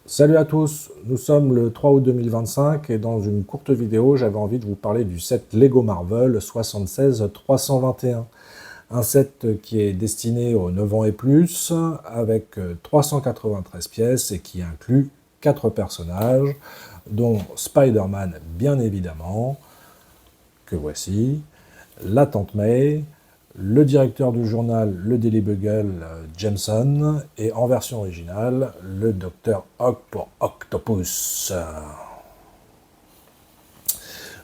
Salut à tous, nous sommes le 3 août 2025 et dans une courte vidéo, j'avais envie de vous parler du set Lego Marvel 76-321. Un set qui est destiné aux 9 ans et plus, avec 393 pièces et qui inclut 4 personnages, dont Spider-Man bien évidemment, que voici, la Tante May, le directeur du journal Le Daily Bugle, Jameson, et en version originale, le Dr. Ock pour Octopus.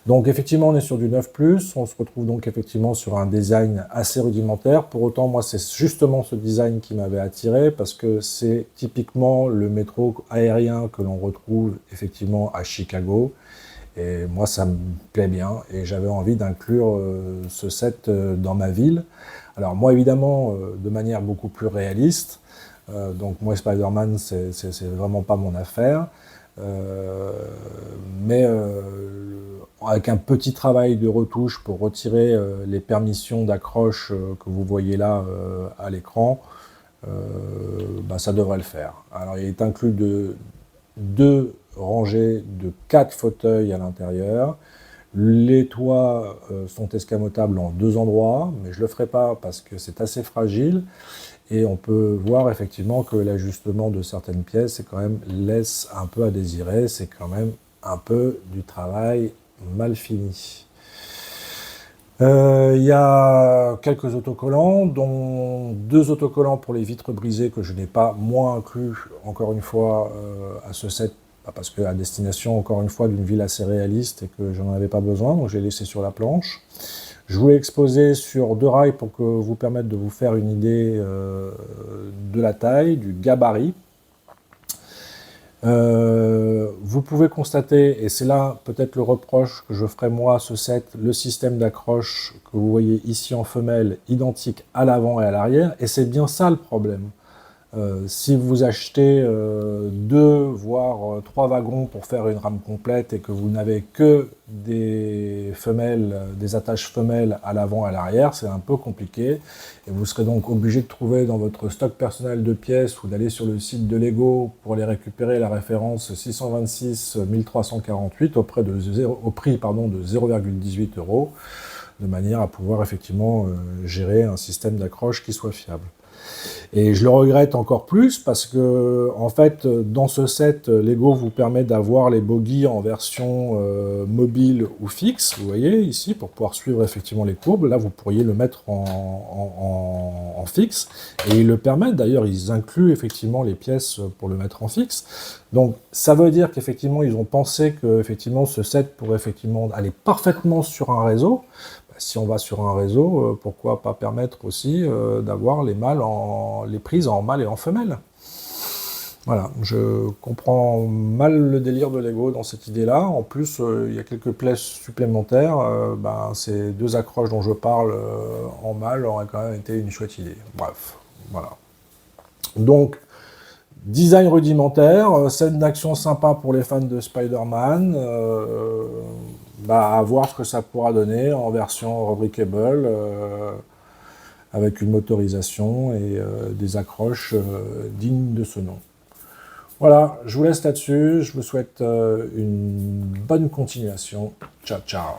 Donc effectivement, on est sur du 9+, on se retrouve donc effectivement sur un design assez rudimentaire. Pour autant, moi, c'est justement ce design qui m'avait attiré, parce que c'est typiquement le métro aérien que l'on retrouve effectivement à Chicago. Et moi, ça me plaît bien, et j'avais envie d'inclure ce set dans ma ville. Alors moi, évidemment, de manière beaucoup plus réaliste. Donc moi, Spider-Man, c'est vraiment pas mon affaire. Mais avec un petit travail de retouche pour retirer les permissions d'accroche que vous voyez là à l'écran, ça devrait le faire. Alors il est inclus de 2 rangées de 4 fauteuils à l'intérieur. Les toits sont escamotables en 2 endroits, mais je ne le ferai pas parce que c'est assez fragile. Et on peut voir effectivement que l'ajustement de certaines pièces laisse un peu à désirer. C'est quand même un peu du travail mal fini. Il y a quelques autocollants, dont 2 autocollants pour les vitres brisées que je n'ai pas, moi inclus, encore une fois, à ce set, parce que à destination, encore une fois, d'une ville assez réaliste et que je n'en avais pas besoin, donc j'ai laissé sur la planche. Je voulais exposer sur 2 rails pour que vous permette de vous faire une idée de la taille, du gabarit. Vous pouvez constater, et c'est là peut-être le reproche que je ferai moi à ce set, le système d'accroche que vous voyez ici en femelle, identique à l'avant et à l'arrière, et c'est bien ça le problème. Si vous achetez 2 voire 3 wagons pour faire une rame complète et que vous n'avez que des femelles, des attaches femelles à l'avant et à l'arrière, c'est un peu compliqué. Et vous serez donc obligé de trouver dans votre stock personnel de pièces ou d'aller sur le site de Lego pour les récupérer la référence 626 1348 au prix de 0,18 €, de manière à pouvoir effectivement gérer un système d'accroche qui soit fiable. Et je le regrette encore plus parce que, en fait, dans ce set, Lego vous permet d'avoir les bogies en version mobile ou fixe, vous voyez ici, pour pouvoir suivre effectivement les courbes. Là, vous pourriez le mettre en fixe, et ils le permettent. D'ailleurs, ils incluent effectivement les pièces pour le mettre en fixe. Donc, ça veut dire qu'effectivement, ils ont pensé que effectivement, ce set pourrait effectivement aller parfaitement sur un réseau. Si on va sur un réseau, pourquoi pas permettre aussi d'avoir les prises en mâle et en femelle. Voilà, je comprends mal le délire de Lego dans cette idée-là. En plus, il y a quelques plaies supplémentaires. Ces 2 accroches dont je parle en mâle auraient quand même été une chouette idée. Bref, voilà. Donc, design rudimentaire, scène d'action sympa pour les fans de Spider-Man. À voir ce que ça pourra donner en version rebrickable, avec une motorisation et des accroches dignes de ce nom. Voilà, je vous laisse là-dessus, je vous souhaite une bonne continuation. Ciao, ciao.